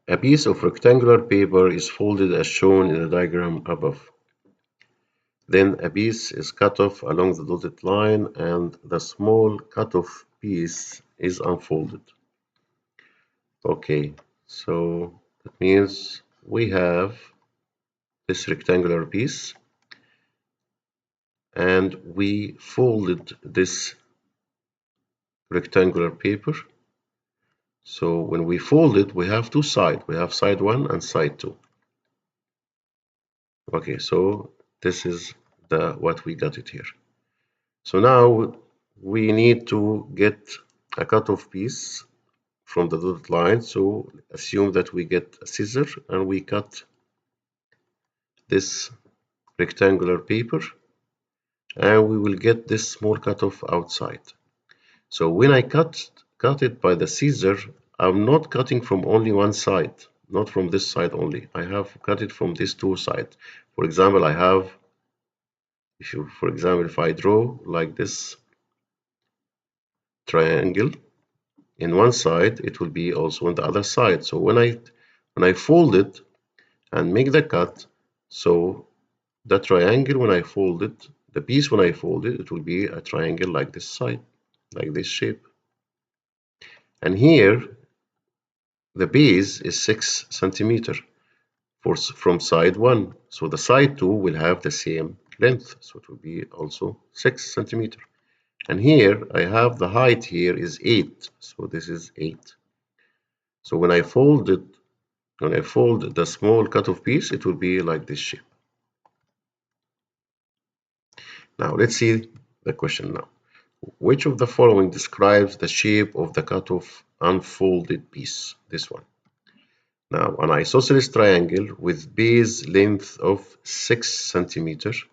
A piece of rectangular paper is folded as shown in the diagram above. Then a piece is cut off along the dotted line and the small cut-off piece is unfolded. Okay, so that means we have this rectangular piece and we folded this rectangular paper. So when we fold it, we have two sides. We have side 1 and side 2. Okay, so this is what we got it here. So now we need to get a cut-off piece from the dotted line. So assume that we get a scissor and we cut this rectangular paper and we will get this small cut-off outside. So when I cut it by the scissor, I'm not cutting from only one side, not from this side only. I have cut it from these two sides. For example, if I draw like this triangle in one side, it will be also on the other side. So when I fold it and make the cut, so the triangle when I fold it, the piece when I fold it, it will be a triangle like this side, like this shape. And here the base is 6 centimeters from side 1. So the side 2 will have the same length. So it will be also 6 centimeters. And here I have the height here is 8. So this is 8. So when I fold the small cut-off piece, it will be like this shape. Now let's see the question now. Which of the following describes the shape of the cut-off unfolded piece? This one. Now, an isosceles triangle with base length of 6 centimeters.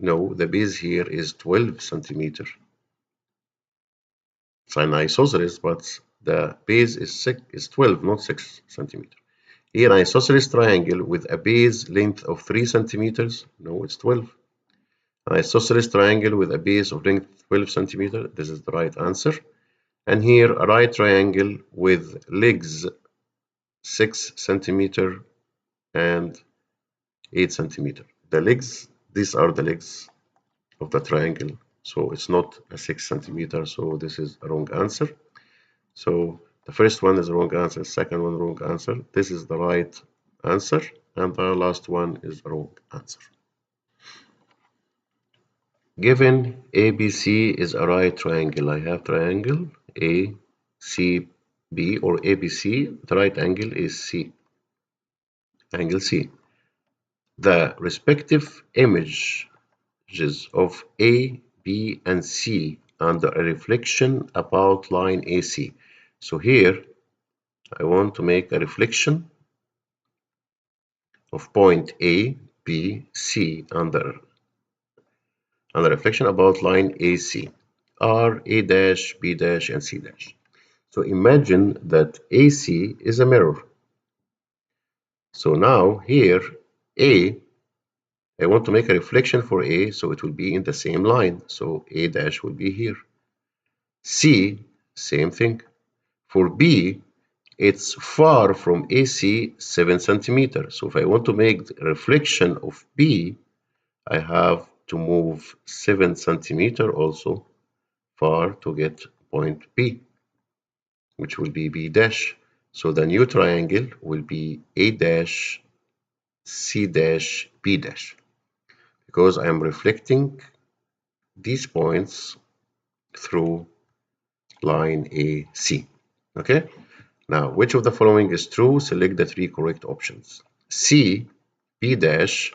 No, the base here is 12 centimeters. It's an isosceles, but the base is 12, not 6 centimeters. Here, an isosceles triangle with a base length of 3 centimeters. No, it's 12. An isosceles triangle with a base of length 12 centimeters. This is the right answer. And here, a right triangle with legs 6 centimeters and 8 centimeters. The legs, these are the legs of the triangle. So it's not a 6 centimeter. So this is a wrong answer. So the first one is the wrong answer. Second one, wrong answer. This is the right answer. And the last one is a wrong answer. Given ABC is a right triangle, I have triangle ACB or ABC. The right angle is C, angle C. The respective images of A, B, and C under a reflection about line AC. So here I want to make a reflection of point A, B, C under reflection about line AC are A dash, B dash, and C dash. So imagine that AC is a mirror. So now here I want to make a reflection for A, so it will be in the same line. So A dash will be here. C, same thing. For B, it's far from AC 7 centimeters. So if I want to make the reflection of B, I have to move 7 centimeters also far to get point B, which will be B dash. So the new triangle will be A dash, C dash, B dash, because I am reflecting these points through line AC. Okay? Now, which of the following is true? Select the three correct options. C, B dash,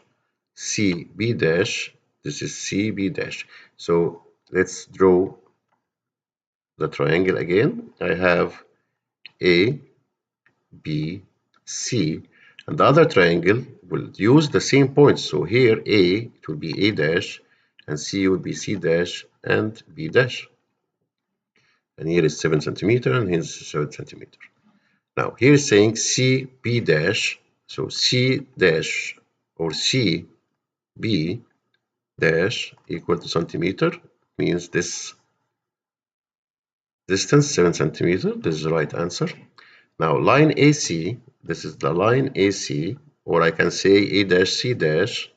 C, B dash. This is C, B dash. So let's draw the triangle again. I have A, B, C, and the other triangle will use the same points. So here A, it will be A dash, and C will be C dash, and B dash. And here is 7 centimeters, and here is 7 centimeters. Now here is saying C, B dash, so C dash or C, B dash equal to centimeter, means this distance 7 centimeters. This is the right answer. Now line AC, this is the line AC, or I can say A dash C dash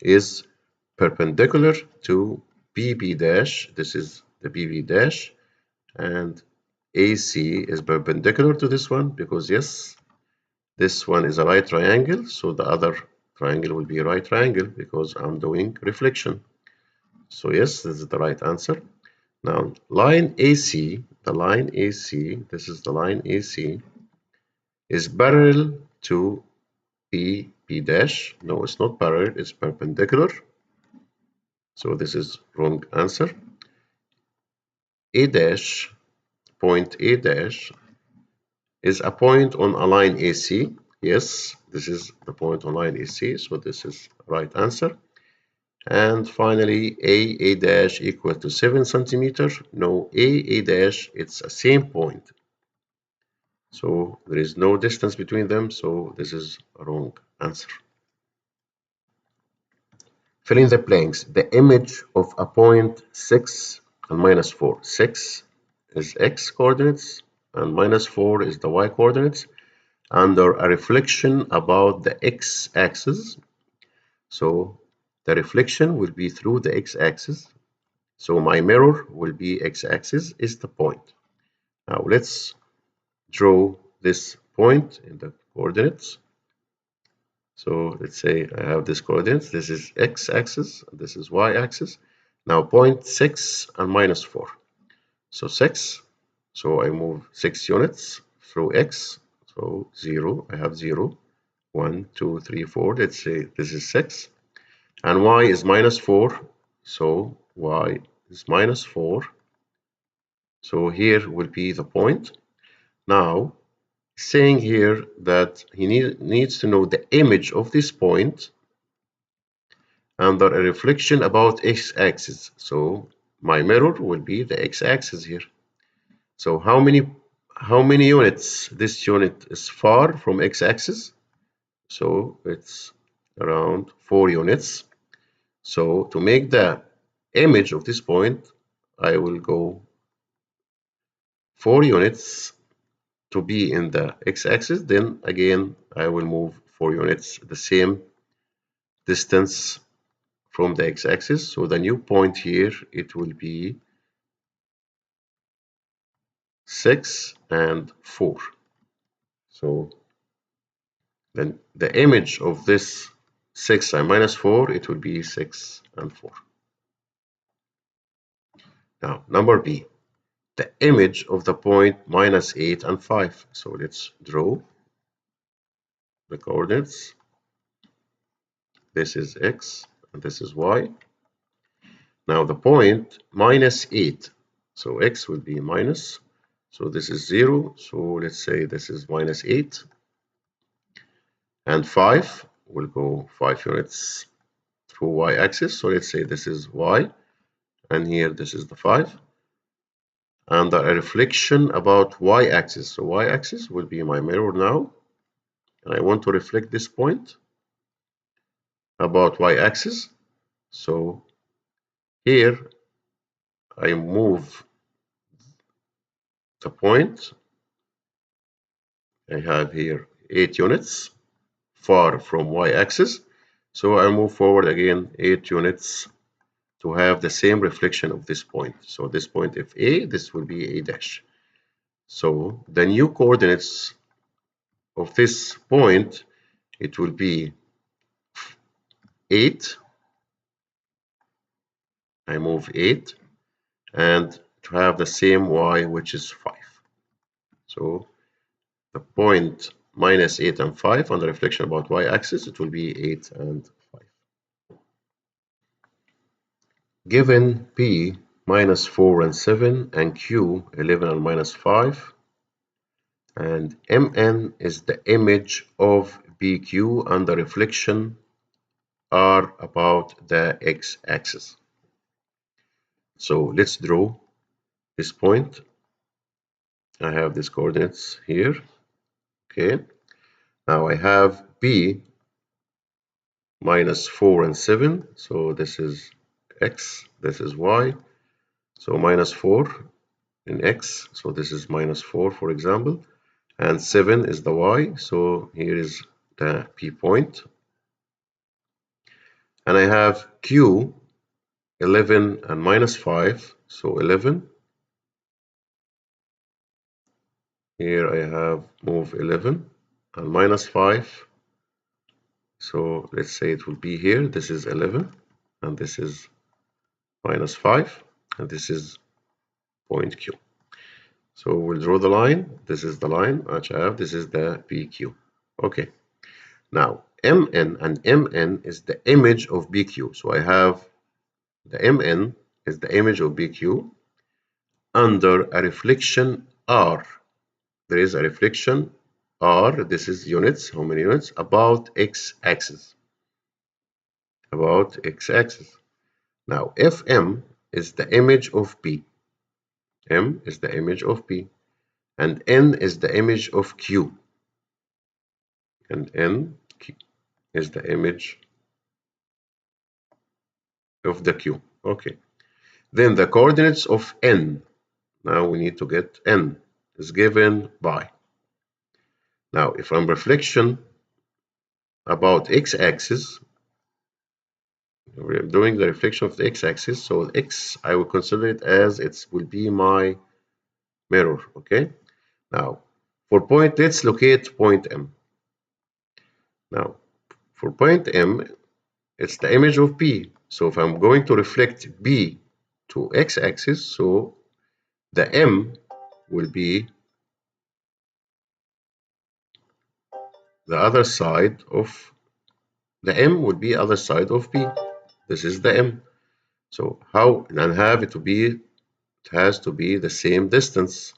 is perpendicular to BB dash. This is the BB dash, and AC is perpendicular to this one because yes, this one is a right triangle, so the other triangle will be a right triangle because I'm doing reflection. So yes, this is the right answer. Now, line AC, the line AC, this is the line AC, is parallel to B dash. No, it's not parallel, it's perpendicular. So this is wrong answer. A dash, point A dash, is a point on a line AC. Yes, this is the point on line AC, so this is right answer. And finally, A dash equal to 7 centimeters. No, A dash, it's a same point. So there is no distance between them, so this is a wrong answer. Fill in the blanks. The image of a point 6 and minus 4. 6 is x coordinates and minus 4 is the y coordinates under a reflection about the x-axis. So the reflection will be through the x-axis. So my mirror will be x-axis is the point. Now let's draw this point in the coordinates. So let's say I have this coordinates. This is x-axis, this is y-axis. Now point 6 and minus 4. So 6, so I move 6 units through x. So 0, I have 0, 1, 2, 3, 4. Let's say this is 6. And y is minus 4. So y is minus 4. So here will be the point. Now, saying here that he needs to know the image of this point under a reflection about x-axis. So my mirror will be the x-axis here. So how many units this unit is far from x-axis? So it's around 4 units. So to make the image of this point, I will go 4 units to be in the x-axis. Then again, I will move 4 units the same distance from the x-axis. So the new point here, it will be 6 and 4. So then the image of this 6 and minus 4, it will be 6 and 4. Now, number B, the image of the point minus 8 and 5. So let's draw the coordinates. This is x and this is y. Now the point minus 8. So x will be minus. So this is 0. So let's say this is minus 8. And 5 will go 5 units through y-axis. So let's say this is y. And here this is the 5. And a reflection about y-axis. So y-axis will be my mirror now. And I want to reflect this point about y-axis. So here I move the point. I have here 8 units far from y-axis. So I move forward again 8 units to have the same reflection of this point. So this point, if A, this will be A dash. So the new coordinates of this point, it will be 8. I move 8. And to have the same y, which is 5. So the point minus 8 and 5 on the reflection about y-axis, it will be 8 and 5. Given P minus 4 and 7 and Q 11 and minus 5, and Mn is the image of BQ and the reflection are about the x-axis. So let's draw this point. I have these coordinates here. Okay. Now I have B minus 4 and 7. So this is x, this is y. So minus 4 in x. So this is minus 4, for example. and 7 is the y. So here is the P point. And I have Q, 11 and minus 5. So 11. Here I have move 11 and minus 5. So let's say it will be here. This is 11 and this is minus 5 and this is point Q. So we'll draw the line. This is the line which I have. This is the PQ. Okay. Now MN, and MN is the image of BQ. So I have the MN is the image of BQ under a reflection R. There is a reflection R. This is units. How many units? About x-axis. About x-axis. Now FM is the image of P. M is the image of P. And N is the image of Q. And N is the image of the Q. Okay. Then the coordinates of N. Now we need to get N is given by. Now if I'm reflection about x-axis, we're doing the reflection of the x-axis. So x, I will consider it as it will be my mirror. Okay. Now for point, let's locate point M. Now for point M, it's the image of P. So if I'm going to reflect B to x-axis, so the M will be the other side of the M will be other side of B. This is the M. So how and have it to be? It has to be the same distance.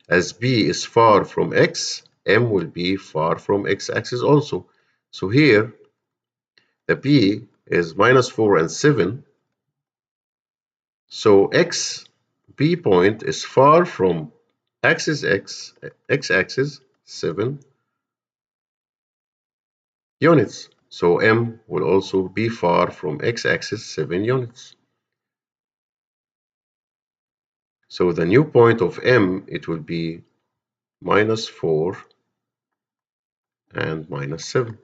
As B is far from X, M will be far from X-axis also. So here the P is minus 4 and 7. So X B point is far from axis X-axis 7 units. So M will also be far from X-axis 7 units. So the new point of M, it will be minus 4 and minus 7.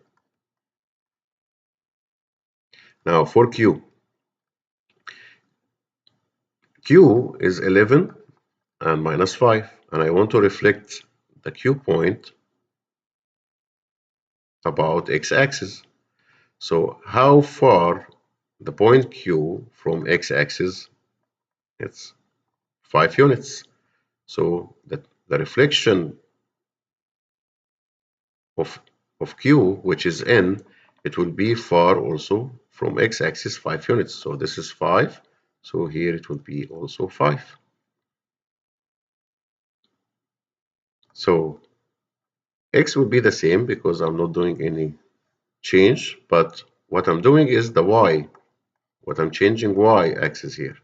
Now for Q. Q is 11 and minus 5. And I want to reflect the Q point about X-axis. So how far the point Q from X-axis? It's 5 units. So the reflection of Q, which is N, it will be far also from X-axis 5 units. So this is 5. So here it will be also 5. So X will be the same because I'm not doing any change, but what I'm doing is the Y. What I'm changing Y-axis here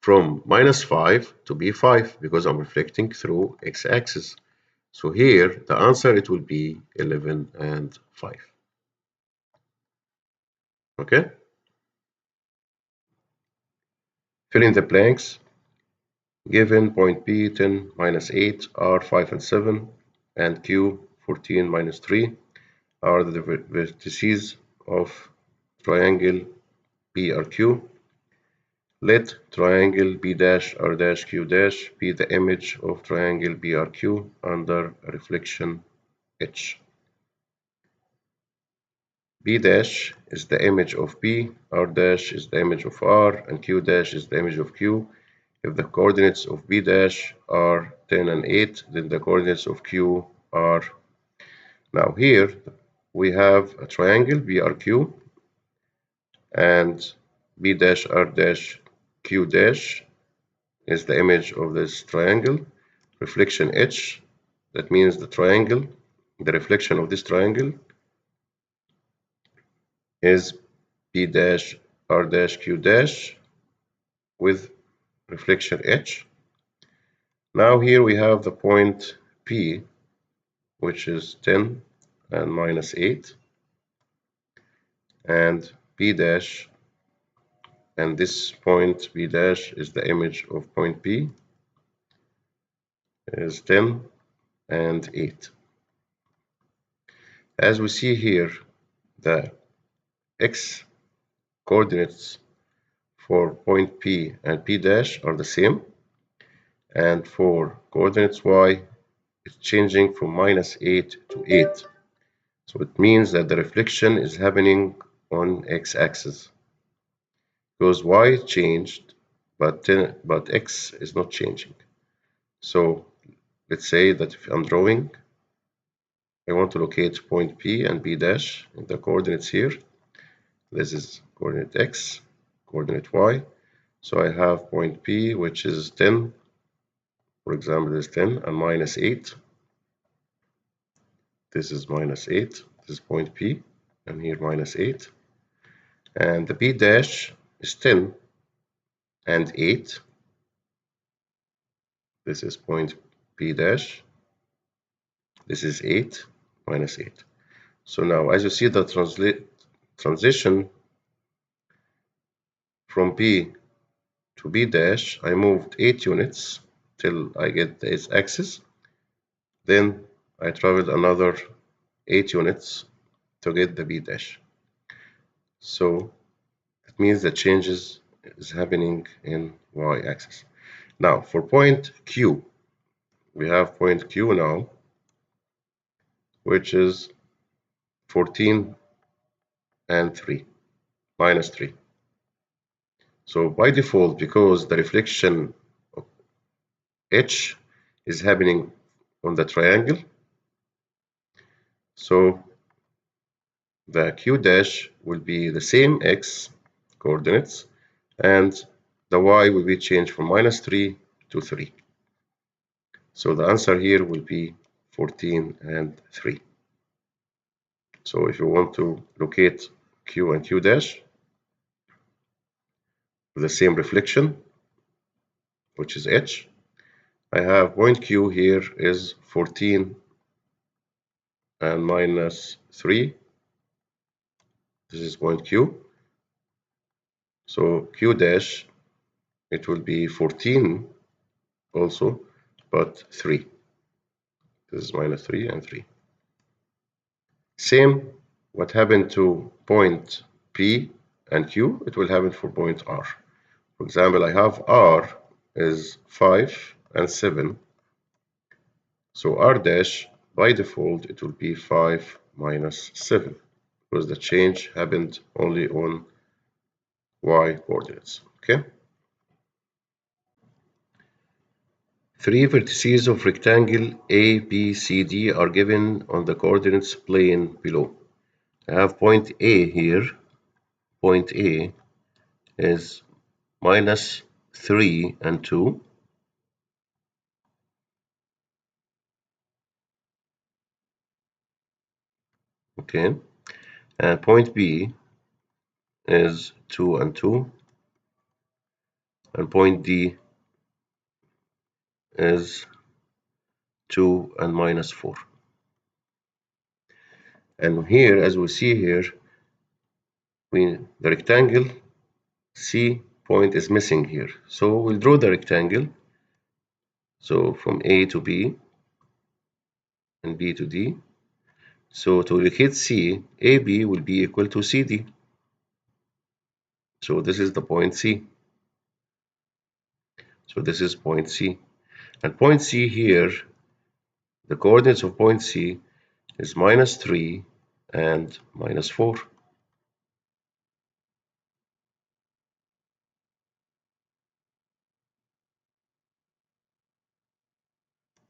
from minus 5 to be 5 because I'm reflecting through X-axis. So here the answer it will be 11 and 5. Okay? Fill in the blanks. Given point P 10 minus 8, R 5 and 7, and Q 14 minus 3 are the vertices of triangle BRQ. Let triangle B dash R dash Q dash be the image of triangle BRQ under reflection H. B dash is the image of B, R dash is the image of R, and Q dash is the image of Q. If the coordinates of B dash are 10 and 8, then the coordinates of Q are. Now here we have a triangle BRQ and B dash R dash Q dash is the image of this triangle. Reflection H, that means the triangle, the reflection of this triangle is B dash R dash Q dash with reflection H. Now here we have the point P, which is 10 and minus 8, and B dash, and this point B dash is the image of point P, is 10 and 8. As we see here, the x coordinates for point P and P dash are the same, and for coordinates y, it's changing from -8 to 8. So it means that the reflection is happening on x-axis because y changed, but x is not changing. So let's say that if I'm drawing, I want to locate point P and P dash in the coordinates here. This is coordinate x, coordinate y. So I have point P, which is 10, for example, is 10, and -8. This is -8. This is point P, and here -8. And the P dash is 10 and 8. This is point P dash. This is 8 -8. So now, as you see the transition from P to B dash, I moved 8 units till I get this axis. Then I traveled another 8 units to get the B dash. So it means the changes is happening in y-axis. Now for point Q, we have point Q now, which is 14 and 3, -3. So by default, because the reflection of H is happening on the triangle, so the Q dash will be the same x coordinates, and the y will be changed from -3 to 3. So the answer here will be 14 and 3. So if you want to locate Q and Q dash with the same reflection, which is H, I have point Q here is 14 and -3. This is point Q. So Q dash, it will be 14 also, but 3. This is -3 and 3. Same what happened to point P and Q, it will happen for point R. For example, I have R is 5 and 7. So R dash, by default, it will be 5 -7 because the change happened only on y coordinates. Okay. 3 vertices of rectangle A, B, C, D are given on the coordinates plane below. I have point A here. Point A is -3 and 2. Okay. And point B is 2 and 2. And point D is 2 and -4. And here, as we see here, the rectangle C point is missing here. So we'll draw the rectangle. So from A to B and B to D. So to locate C, AB will be equal to CD. So this is the point C. So this is point C. And point C here, the coordinates of point C is -3 and -4.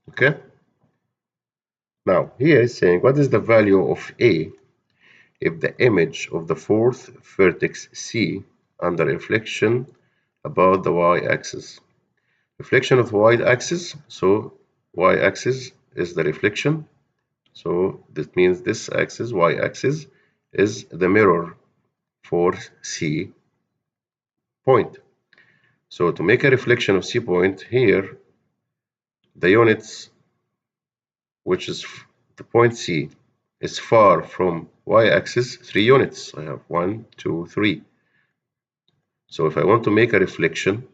Okay. Now here is saying what is the value of A if the image of the fourth vertex C under reflection about the y-axis. Reflection of the y-axis, so y-axis is the reflection. So that means this axis, y-axis, is the mirror for C point. So to make a reflection of C point here, the units, which is the point C, is far from y-axis 3 units. I have 1, 2, 3. So if I want to make a reflection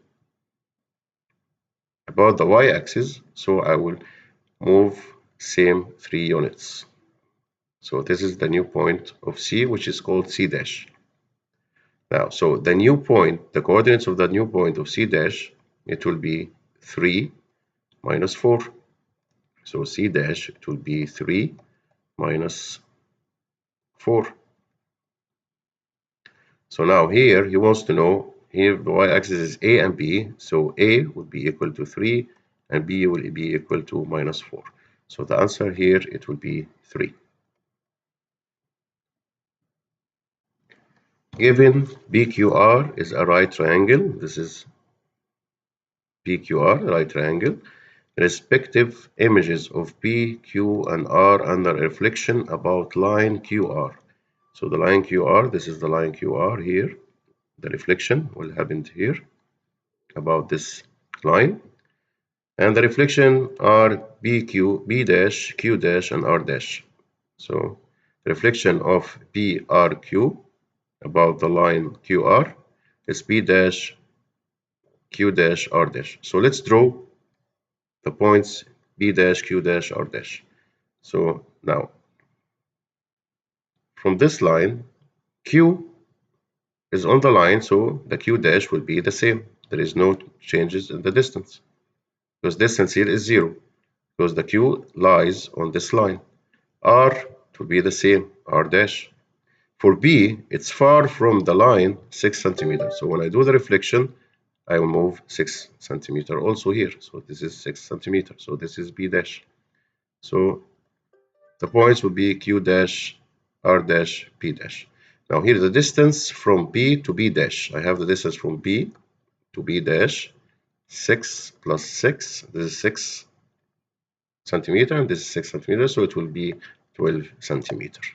about the y-axis, so I will move same 3 units. So this is the new point of C, which is called C dash. Now, so the new point, the coordinates of the new point of C dash, it will be 3 minus 4. So C dash, it will be 3 minus 4. So now here he wants to know, here the y-axis is A and B, so A would be equal to 3 and B will be equal to minus 4. So the answer here, it will be 3. Given BQR is a right triangle, this is PQR, right triangle, respective images of P, Q, and R under reflection about line QR. So the line QR, this is the line QR here. The reflection will happen here about this line. And the reflection are BQ, B dash, Q dash, and R dash. So reflection of PRQ about the line QR is B dash, Q dash, R dash. So let's draw the points B dash, Q dash, R dash. So now from this line, Q is on the line, so the Q dash will be the same. There is no changes in the distance because distance here is 0 because the Q lies on this line. R will be the same, R dash. For B, it's far from the line 6 centimeters. So when I do the reflection, I will move 6 centimeters also here. So this is 6 centimeters. So this is B dash. So the points will be Q dash, R dash, P dash. Now here the distance from B to B dash. I have the distance from B to B dash, 6 plus 6. This is 6 centimeter and this is 6 centimeters. So it will be 12 centimeters.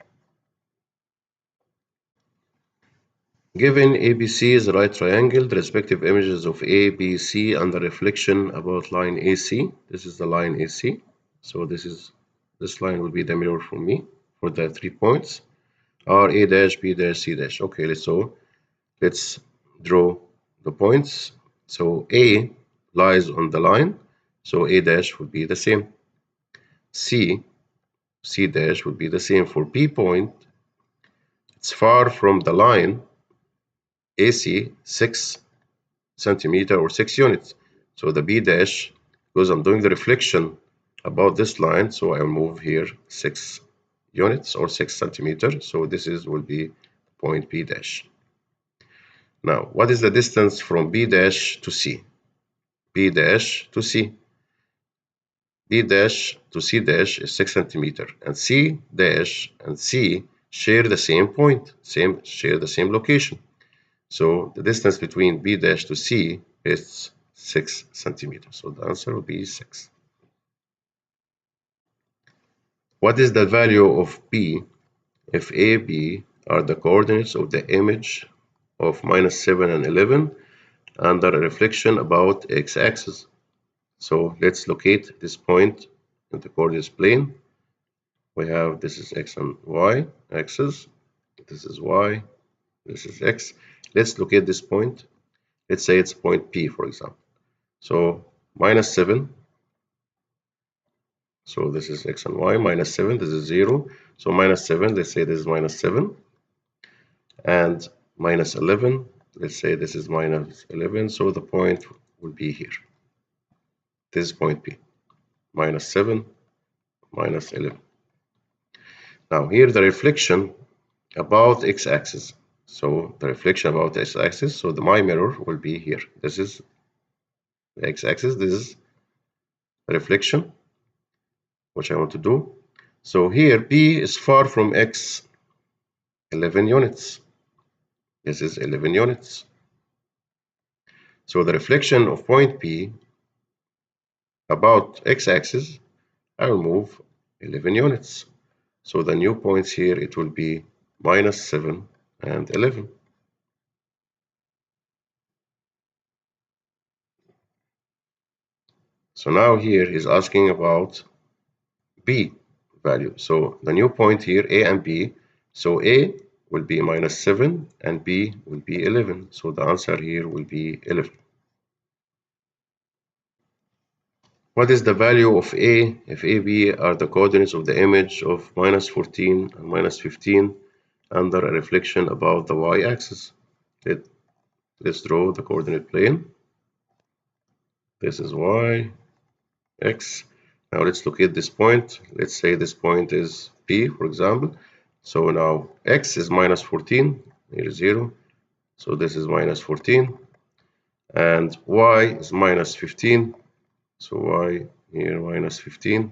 Given ABC is a right triangle, the respective images of A, B, C under reflection about line AC. This is the line AC. So this line will be the mirror for me for the 3 points. R, A dash, B dash, C dash. Okay, let's draw the points. So A lies on the line, so A dash would be the same. C dash would be the same. For B point, it's far from the line AC 6 centimeter or 6 units. So the B dash, because I'm doing the reflection about this line, so I'll move here 6 units or 6 centimeters. So this will be point B dash. Now, what is the distance from B dash to C? B dash to C. B dash to C dash is 6 centimeters, and C dash and C share the same point, share the same location. So the distance between B dash to C is 6 centimeters. So the answer will be 6. What is the value of B if A, B are the coordinates of the image of -7 and 11 under a reflection about x-axis? So let's locate this point in the coordinates plane. We have this is x and y axis. This is y. This is x. Let's locate this point. Let's say it's point P, for example. So -7. So this is x and y. -7. This is 0. So -7. Let's say this is -7. And -11. Let's say this is -11. So the point will be here. This is point P. -7, -11. Now here the reflection about x-axis. So the reflection about x-axis. So my mirror will be here. This is the x-axis. This is the reflection, which I want to do. So here P is far from x 11 units. This is 11 units. So the reflection of point P about x-axis, I will move 11 units. So the new points here, it will be -7 and 11. So now here he's asking about B value. So the new point here, A and B. So A will be -7 and B will be 11. So the answer here will be 11. What is the value of A if AB are the coordinates of the image of -14 and -15 under a reflection about the y-axis? Let's draw the coordinate plane. This is y, x. Now let's locate this point. Let's say this point is P, for example. So now x is -14, here is 0. So this is -14. And y is -15. So y here -15.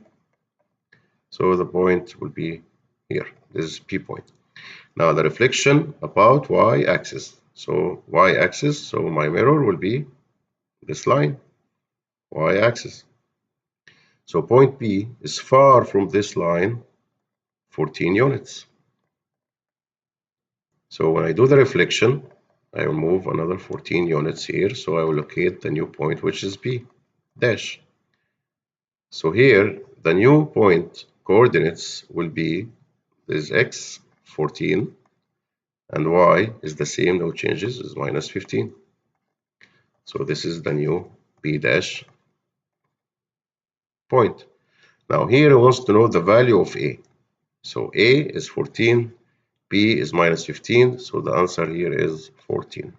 So the point will be here. This is P point. Now the reflection about y-axis. So y-axis, so my mirror will be this line, y-axis. So point P is far from this line 14 units. So when I do the reflection, I will move another 14 units here. So I will locate the new point, which is P dash. So here, the new point coordinates will be this x 14 and y is the same, no changes, is -15. So this is the new P dash point. Now here it wants to know the value of A. So A is 14, B is -15, so the answer here is 14.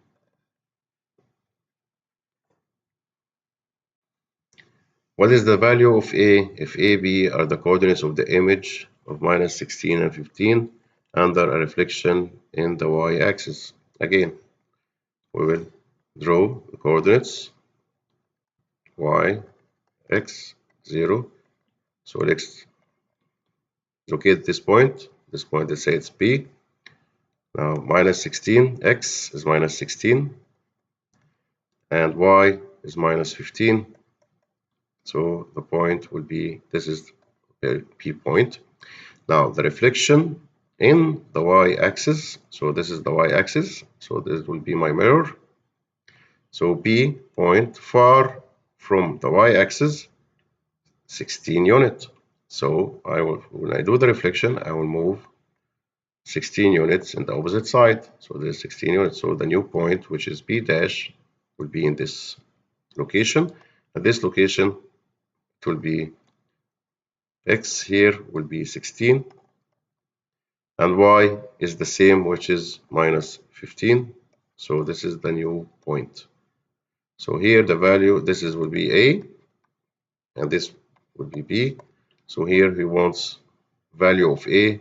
What is the value of A if AB are the coordinates of the image of -16 and 15 under a reflection in the y-axis? Again, we will draw the coordinates y, x, 0. So let's locate this point. This point, let's say it's P. Now -16, x is -16, and y is -15. So the point will be, this is the P point. Now the reflection in the y-axis, so this is the y-axis, so this will be my mirror. So P point far from the y-axis, 16 units. So when I do the reflection, I will move 16 units in the opposite side. So there's 16 units. So the new point, which is P dash, will be in this location. At this location, it will be x here will be 16, and y is the same, which is -15. So this is the new point. So here the value, this is will be A, and this will be B. So here he wants value of A,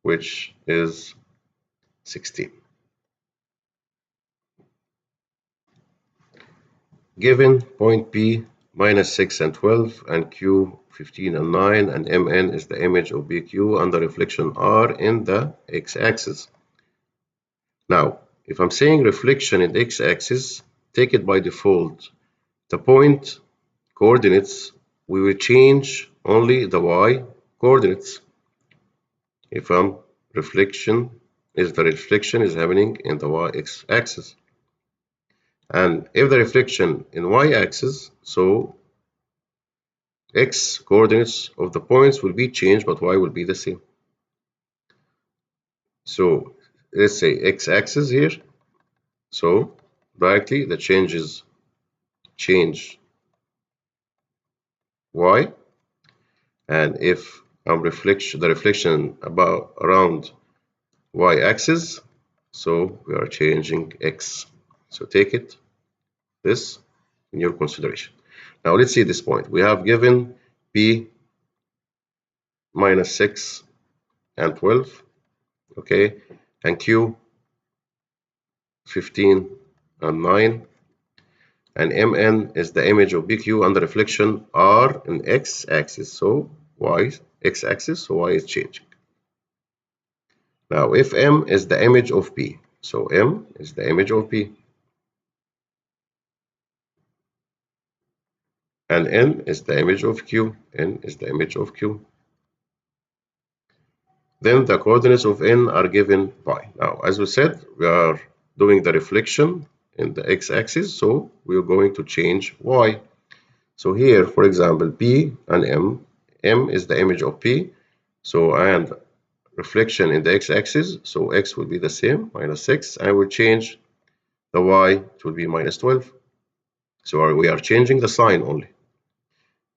which is 16. Given point P -6 and 12 and Q 15 and 9 and Mn is the image of BQ under reflection R in the x-axis. Now, if I'm saying reflection in the x-axis, take it by default. The point coordinates, we will change only the y coordinates. If reflection is happening in the y-axis. And if the reflection in y-axis, so x coordinates of the points will be changed, but y will be the same. So let's say x-axis here. So directly the changes change y, and if the reflection about around y-axis, so we are changing x. So take this in your consideration. Now let's see this point. We have given P -6 and 12, okay, and Q 15 and 9, and Mn is the image of BQ under reflection R in x-axis, so y x-axis, so y is changing. Now if M is the image of P, so M is the image of P, and N is the image of Q, N is the image of Q. Then the coordinates of N are given by. Now, as we said, we are doing the reflection in the x-axis, so we are going to change y. So here, for example, P and M is the image of P, so and reflection in the x-axis, so x will be the same, -6. I will change the y, it will be -12. So we are changing the sign only.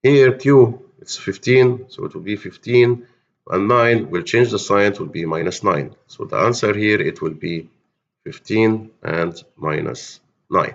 Here Q, it's 15, so it will be 15, and 9, we'll change the sign, it will be minus 9. So the answer here, it will be 15 and minus 9.